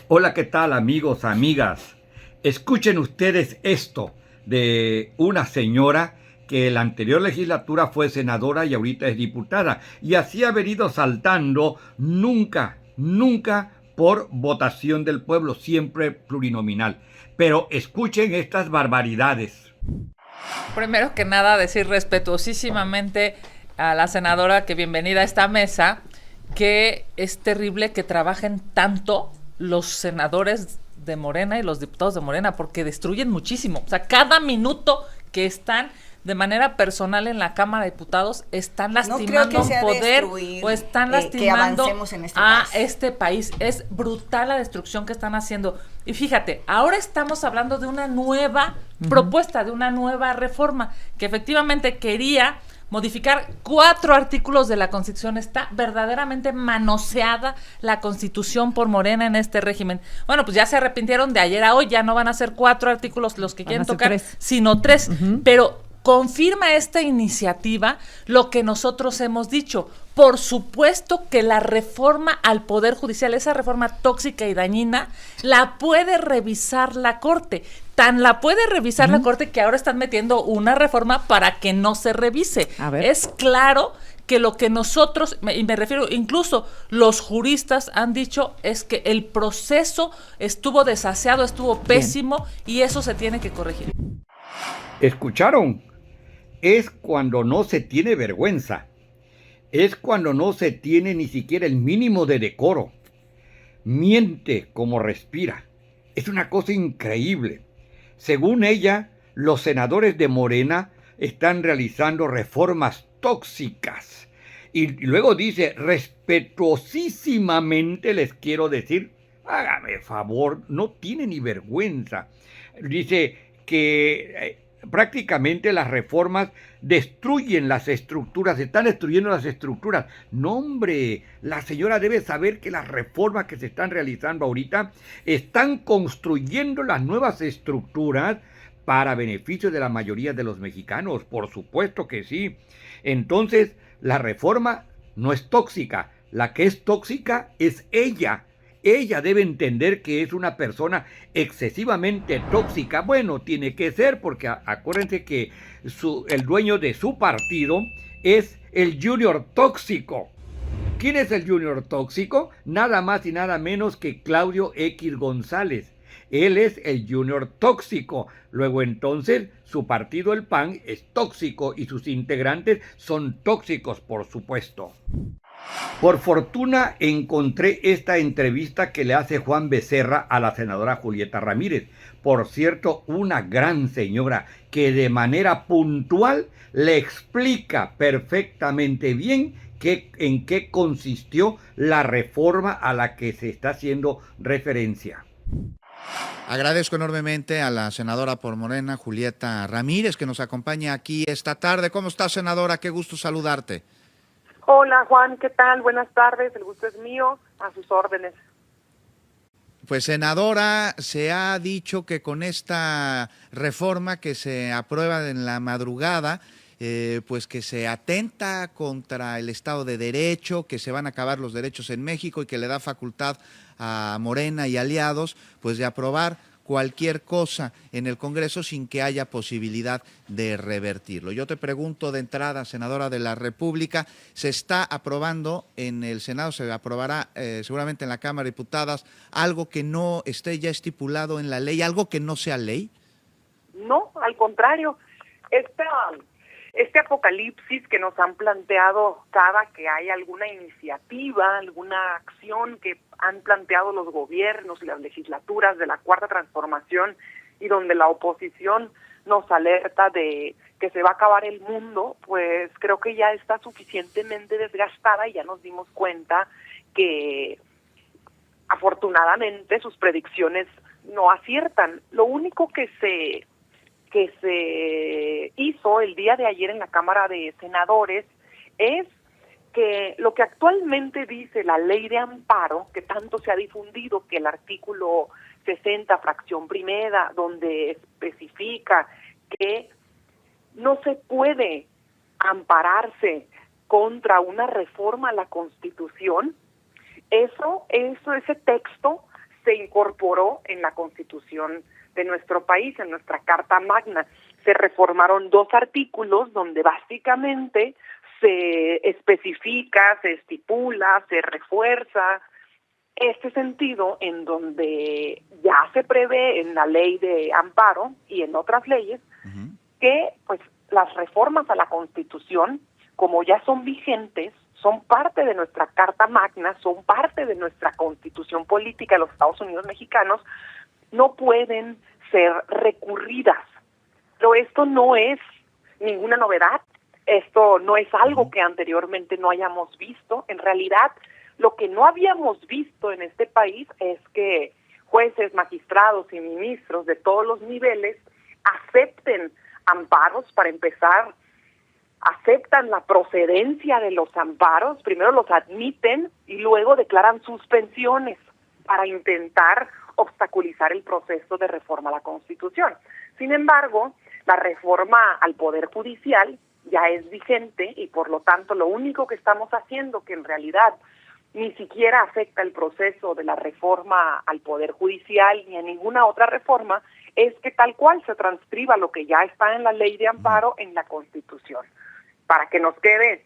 Hola, ¿qué tal amigos, amigas? Escuchen ustedes esto de una señora que en la anterior legislatura fue senadora y ahorita es diputada. Y así ha venido saltando nunca por votación del pueblo, siempre plurinominal. Pero escuchen estas barbaridades. Primero que nada, decir respetuosísimamente a la senadora que bienvenida a esta mesa, que es terrible que trabajen tanto los senadores de Morena y los diputados de Morena, porque destruyen muchísimo. O sea, cada minuto que están de manera personal en la Cámara de Diputados están No creo que lastimando un sea poder destruir, o están que lastimando avancemos en este a país. este país. Es brutal la destrucción que están haciendo. Y fíjate, ahora estamos hablando de una nueva propuesta, de una nueva reforma que efectivamente quería modificar 4 artículos de la Constitución. Está verdaderamente manoseada la Constitución por Morena en este régimen. Bueno, pues ya se arrepintieron de ayer a hoy, ya no van a ser 4 artículos los que quieren tocar, 3. sino 3. Pero confirma esta iniciativa lo que nosotros hemos dicho. Por supuesto que la reforma al Poder Judicial, esa reforma tóxica y dañina, la puede revisar la Corte. Tan la puede revisar la Corte que ahora están metiendo una reforma para que no se revise. A ver. Es claro que lo que nosotros, y me refiero, incluso los juristas han dicho, es que el proceso estuvo desaseado, estuvo pésimo, y eso se tiene que corregir. ¿Escucharon? Es cuando no se tiene vergüenza. Es cuando no se tiene ni siquiera el mínimo de decoro. Miente como respira. Es una cosa increíble. Según ella, los senadores de Morena están realizando reformas tóxicas. Y luego dice, respetuosísimamente les quiero decir, hágame favor, no tiene ni vergüenza. Dice que prácticamente las reformas destruyen las estructuras, están destruyendo las estructuras. No, hombre, la señora debe saber que las reformas que se están realizando ahorita están construyendo las nuevas estructuras para beneficio de la mayoría de los mexicanos. Por supuesto que sí. Entonces, la reforma no es tóxica. La que es tóxica es ella. Ella debe entender que es una persona excesivamente tóxica. Bueno, tiene que ser porque acuérdense que el dueño de su partido es el Junior Tóxico. ¿Quién es el Junior Tóxico? Nada más y nada menos que Claudio X González. Él es el Junior Tóxico. Luego entonces su partido, el PAN, es tóxico y sus integrantes son tóxicos, por supuesto. Por fortuna encontré esta entrevista que le hace Juan Becerra a la senadora Julieta Ramírez. Por cierto, una gran señora que de manera puntual le explica perfectamente bien en qué consistió la reforma a la que se está haciendo referencia. Agradezco enormemente a la senadora por Morena, Julieta Ramírez, que nos acompaña aquí esta tarde. ¿Cómo está, senadora? Qué gusto saludarte. Hola Juan, ¿qué tal? Buenas tardes, el gusto es mío, a sus órdenes. Pues senadora, se ha dicho que con esta reforma que se aprueba en la madrugada, pues que se atenta contra el Estado de Derecho, que se van a acabar los derechos en México y que le da facultad a Morena y aliados, pues de aprobar cualquier cosa en el Congreso sin que haya posibilidad de revertirlo. Yo te pregunto de entrada, senadora de la República, se está aprobando en el Senado, se aprobará seguramente en la Cámara de Diputados, algo que no esté ya estipulado en la ley, algo que no sea ley. No, al contrario, este apocalipsis que nos han planteado cada que hay alguna iniciativa, alguna acción que han planteado los gobiernos y las legislaturas de la Cuarta Transformación y donde la oposición nos alerta de que se va a acabar el mundo, pues creo que ya está suficientemente desgastada y ya nos dimos cuenta que afortunadamente sus predicciones no aciertan. Lo único que se hizo el día de ayer en la Cámara de Senadores es que lo que actualmente dice la ley de amparo, que tanto se ha difundido, que el artículo 60, fracción primera, donde especifica que no se puede ampararse contra una reforma a la Constitución, ese texto se incorporó en la Constitución de nuestro país, en nuestra Carta Magna. Se reformaron 2 artículos donde básicamente se especifica, se estipula, se refuerza este sentido, en donde ya se prevé en la ley de amparo y en otras leyes que pues las reformas a la Constitución, como ya son vigentes, son parte de nuestra Carta Magna, son parte de nuestra Constitución política de los Estados Unidos mexicanos, no pueden ser recurridas. Pero esto no es ninguna novedad, esto no es algo que anteriormente no hayamos visto. En realidad, lo que no habíamos visto en este país es que jueces, magistrados y ministros de todos los niveles acepten amparos. Para empezar, aceptan la procedencia de los amparos, primero los admiten y luego declaran suspensiones para intentar obstaculizar el proceso de reforma a la Constitución. Sin embargo, la reforma al Poder Judicial ya es vigente y por lo tanto lo único que estamos haciendo, que en realidad ni siquiera afecta el proceso de la reforma al Poder Judicial ni a ninguna otra reforma, es que tal cual se transcriba lo que ya está en la ley de amparo en la Constitución, para que nos quede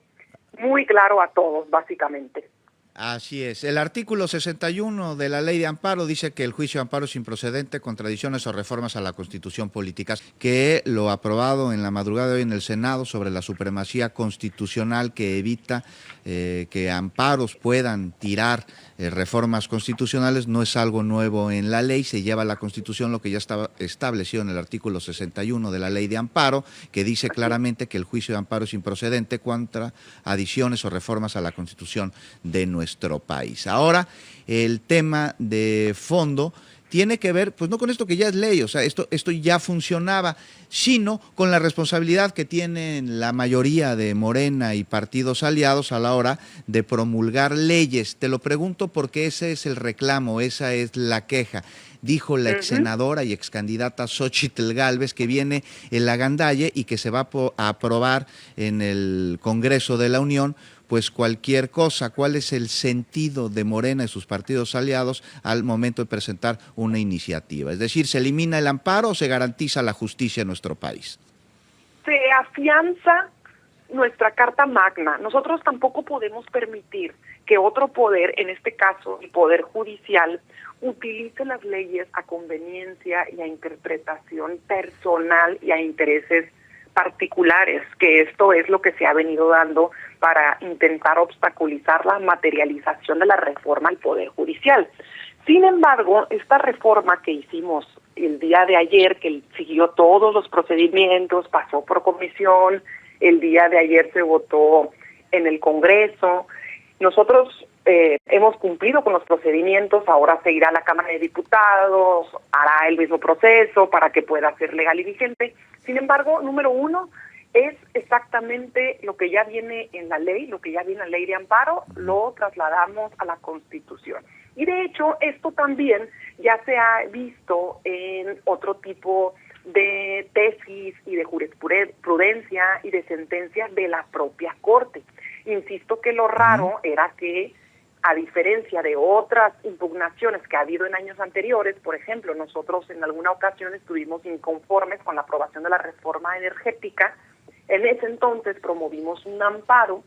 muy claro a todos, básicamente. Así es. El artículo 61 de la Ley de Amparo dice que el juicio de amparo es improcedente contra adiciones o reformas a la Constitución política, que lo aprobado en la madrugada de hoy en el Senado sobre la supremacía constitucional que evita que amparos puedan tirar reformas constitucionales, no es algo nuevo en la ley, se lleva a la Constitución lo que ya estaba establecido en el artículo 61 de la Ley de Amparo, que dice claramente que el juicio de amparo es improcedente contra adiciones o reformas a la Constitución de nuestro país. Ahora, el tema de fondo tiene que ver, pues no con esto que ya es ley, o sea, esto ya funcionaba, sino con la responsabilidad que tienen la mayoría de Morena y partidos aliados a la hora de promulgar leyes. Te lo pregunto porque ese es el reclamo, esa es la queja. Dijo la ex senadora y ex candidata Xóchitl Gálvez que viene el agandalle y que se va a aprobar en el Congreso de la Unión pues cualquier cosa. ¿Cuál es el sentido de Morena y sus partidos aliados al momento de presentar una iniciativa? Es decir, ¿se elimina el amparo o se garantiza la justicia en nuestro país? Se afianza nuestra Carta Magna. Nosotros tampoco podemos permitir que otro poder, en este caso el Poder Judicial, utilice las leyes a conveniencia y a interpretación personal y a intereses particulares, que esto es lo que se ha venido dando para intentar obstaculizar la materialización de la reforma al Poder Judicial. Sin embargo, esta reforma que hicimos el día de ayer, que siguió todos los procedimientos, pasó por comisión, el día de ayer se votó en el Congreso, nosotros hemos cumplido con los procedimientos, ahora se irá a la Cámara de Diputados, hará el mismo proceso para que pueda ser legal y vigente. Sin embargo, número uno, es exactamente lo que ya viene en la ley, lo que ya viene en la ley de amparo, lo trasladamos a la Constitución. Y de hecho, esto también ya se ha visto en otro tipo de tesis y de jurisprudencia y de sentencias de la propia Corte. Insisto que lo raro era que, a diferencia de otras impugnaciones que ha habido en años anteriores, por ejemplo, nosotros en alguna ocasión estuvimos inconformes con la aprobación de la reforma energética. En ese entonces promovimos un amparo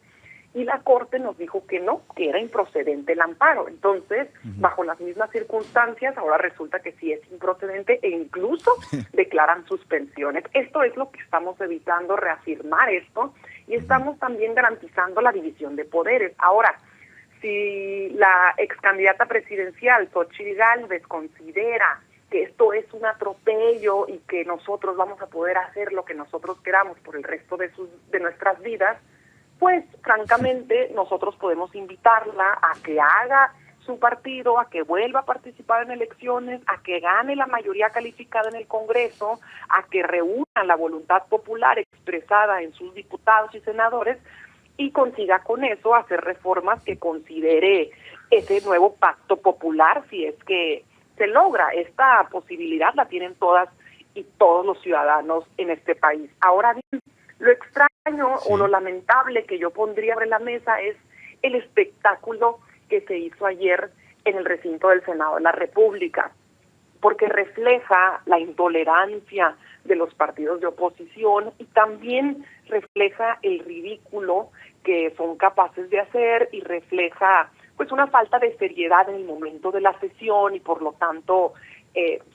y la Corte nos dijo que no, que era improcedente el amparo. Entonces, bajo las mismas circunstancias, ahora resulta que sí es improcedente e incluso declaran suspensiones. Esto es lo que estamos evitando, reafirmar esto, y estamos también garantizando la división de poderes. Ahora, si la ex candidata presidencial, Xóchitl Gálvez, considera que esto es un atropello y que nosotros vamos a poder hacer lo que nosotros queramos por el resto de nuestras vidas, pues francamente nosotros podemos invitarla a que haga su partido, a que vuelva a participar en elecciones, a que gane la mayoría calificada en el Congreso, a que reúna la voluntad popular expresada en sus diputados y senadores y consiga con eso hacer reformas que considere ese nuevo pacto popular, si es que se logra. Esta posibilidad la tienen todas y todos los ciudadanos en este país. Ahora bien, lo extraño o lo lamentable que yo pondría sobre la mesa es el espectáculo que se hizo ayer en el recinto del Senado de la República, porque refleja la intolerancia de los partidos de oposición y también refleja el ridículo que son capaces de hacer y refleja pues una falta de seriedad en el momento de la sesión y por lo tanto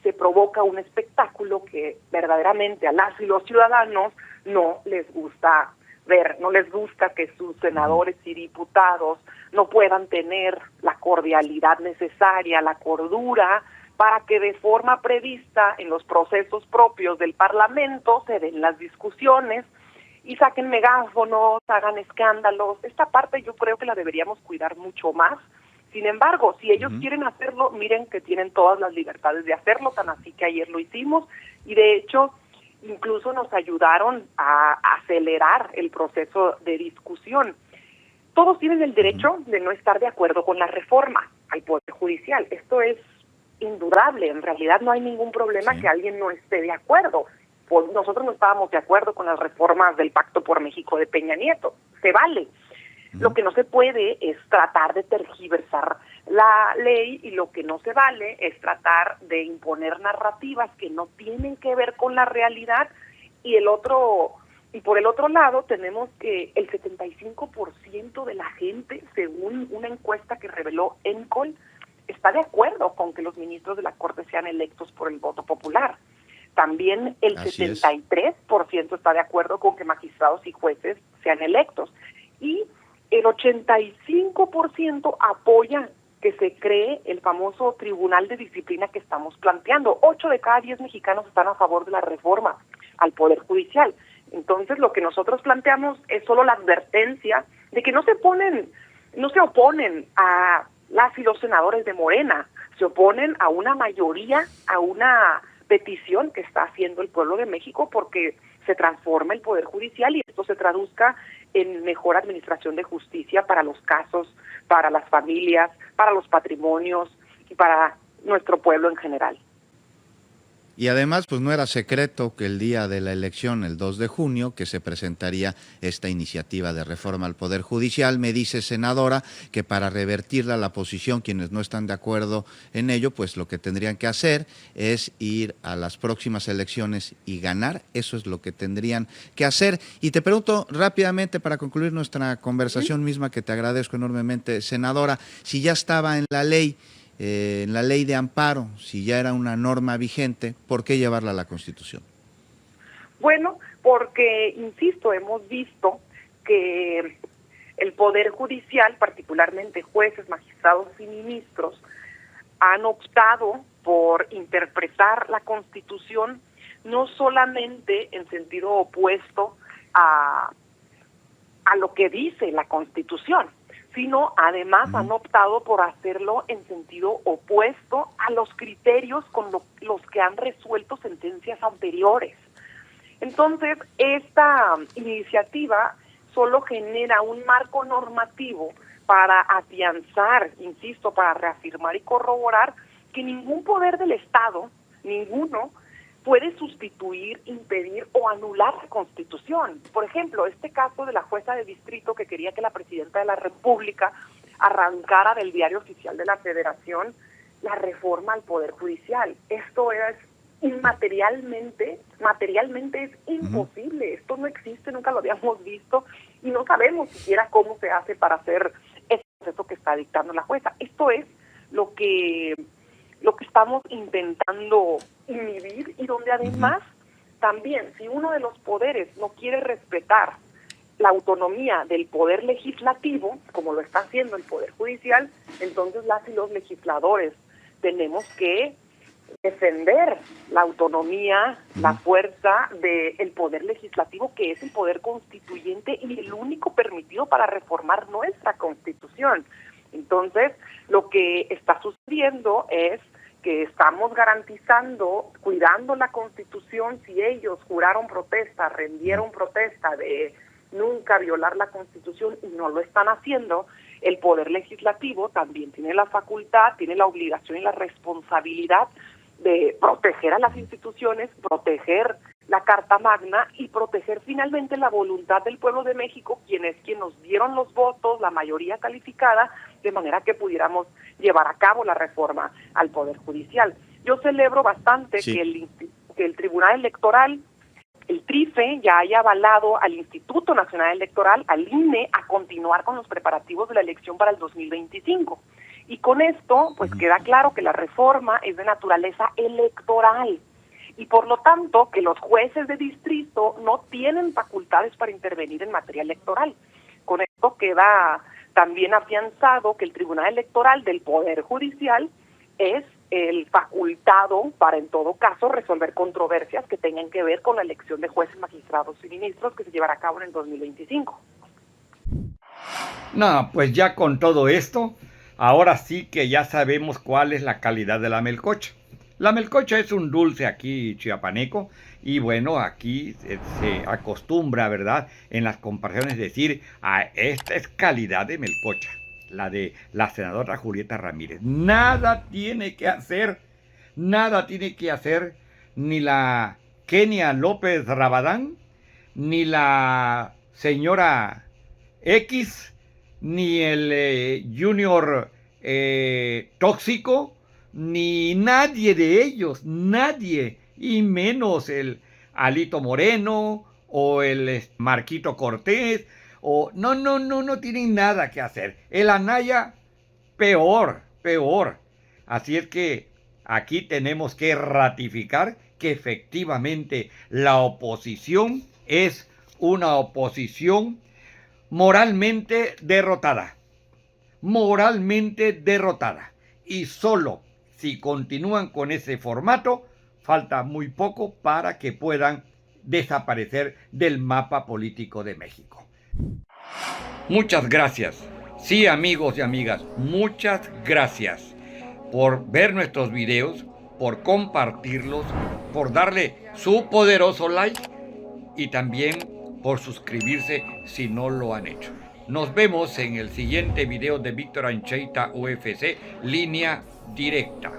se provoca un espectáculo que verdaderamente a las y los ciudadanos no les gusta ver, no les gusta que sus senadores y diputados no puedan tener la cordialidad necesaria, la cordura, para que de forma prevista en los procesos propios del Parlamento se den las discusiones y saquen megáfonos, hagan escándalos. Esta parte yo creo que la deberíamos cuidar mucho más. Sin embargo, si ellos quieren hacerlo, miren que tienen todas las libertades de hacerlo, tan así que ayer lo hicimos y de hecho incluso nos ayudaron a acelerar el proceso de discusión. Todos tienen el derecho de no estar de acuerdo con la reforma al Poder Judicial. Esto es indudable, en realidad no hay ningún problema que alguien no esté de acuerdo. Pues nosotros no estábamos de acuerdo con las reformas del Pacto por México de Peña Nieto, se vale. Lo que no se puede es tratar de tergiversar la ley y lo que no se vale es tratar de imponer narrativas que no tienen que ver con la realidad y por el otro lado tenemos que el 75% de la gente, según una encuesta que reveló ENCOL, está de acuerdo con que los ministros de la Corte sean electos por el voto popular. También el 73% está de acuerdo con que magistrados y jueces sean electos. Y el 85% apoya que se cree el famoso Tribunal de Disciplina que estamos planteando. 8 de cada 10 mexicanos están a favor de la reforma al Poder Judicial. Entonces, lo que nosotros planteamos es solo la advertencia de que no se oponen a las y los senadores de Morena, se oponen a una mayoría, a una petición que está haciendo el pueblo de México porque se transforme el Poder Judicial y esto se traduzca en mejor administración de justicia para los casos, para las familias, para los patrimonios y para nuestro pueblo en general. Y además, pues no era secreto que el día de la elección, el 2 de junio, que se presentaría esta iniciativa de reforma al Poder Judicial. Me dice, senadora, que para revertirla la posición, quienes no están de acuerdo en ello, pues lo que tendrían que hacer es ir a las próximas elecciones y ganar. Eso es lo que tendrían que hacer. Y te pregunto rápidamente, para concluir nuestra conversación misma, que te agradezco enormemente, senadora, si ya estaba en la ley de amparo, si ya era una norma vigente, ¿por qué llevarla a la Constitución? Bueno, porque, insisto, hemos visto que el Poder Judicial, particularmente jueces, magistrados y ministros, han optado por interpretar la Constitución no solamente en sentido opuesto a lo que dice la Constitución, sino además han optado por hacerlo en sentido opuesto a los criterios con los que han resuelto sentencias anteriores. Entonces, esta iniciativa solo genera un marco normativo para afianzar, insisto, para reafirmar y corroborar que ningún poder del Estado, ninguno, puede sustituir, impedir o anular la Constitución. Por ejemplo, este caso de la jueza de distrito que quería que la presidenta de la República arrancara del Diario Oficial de la Federación la reforma al Poder Judicial. Esto es materialmente es imposible. Esto no existe, nunca lo habíamos visto y no sabemos siquiera cómo se hace para hacer ese proceso que está dictando la jueza. Esto es lo que estamos intentando inhibir y donde además también si uno de los poderes no quiere respetar la autonomía del poder legislativo, como lo está haciendo el Poder Judicial, entonces las y los legisladores tenemos que defender la autonomía, la fuerza del poder legislativo, que es el poder constituyente y el único permitido para reformar nuestra Constitución. Entonces, lo que está sucediendo es que estamos garantizando, cuidando la Constitución. Si ellos juraron protesta, rendieron protesta de nunca violar la Constitución y no lo están haciendo, el Poder Legislativo también tiene la facultad, tiene la obligación y la responsabilidad de proteger a las instituciones, proteger la Carta Magna y proteger finalmente la voluntad del pueblo de México, quienes nos dieron los votos, la mayoría calificada, de manera que pudiéramos llevar a cabo la reforma al Poder Judicial. Yo celebro bastante Sí. que el Tribunal Electoral, el TRIFE, ya haya avalado al Instituto Nacional Electoral, al INE, a continuar con los preparativos de la elección para el 2025. Y con esto, pues queda claro que la reforma es de naturaleza electoral y por lo tanto que los jueces de distrito no tienen facultades para intervenir en materia electoral. Con esto queda también afianzado que el Tribunal Electoral del Poder Judicial es el facultado para, en todo caso, resolver controversias que tengan que ver con la elección de jueces, magistrados y ministros que se llevará a cabo en el 2025. No, pues ya con todo esto, ahora sí que ya sabemos cuál es la calidad de la melcocha. La melcocha es un dulce aquí chiapaneco y bueno, aquí se acostumbra, ¿verdad? En las comparaciones decir, esta es calidad de melcocha, la de la senadora Julieta Ramírez. Nada tiene que hacer ni la Kenia López Rabadán, ni la señora X, ni el Junior Tóxico, ni nadie de ellos, nadie, y menos el Alito Moreno o el Marquito Cortés, o no tienen nada que hacer. El Anaya, peor. Así es que aquí tenemos que ratificar que efectivamente la oposición es una oposición moralmente derrotada. Y solo si continúan con ese formato, falta muy poco para que puedan desaparecer del mapa político de México. Muchas gracias. Sí, amigos y amigas, muchas gracias por ver nuestros videos, por compartirlos, por darle su poderoso like y también por suscribirse si no lo han hecho. Nos vemos en el siguiente video de Víctor Ancheita UFC, línea directa.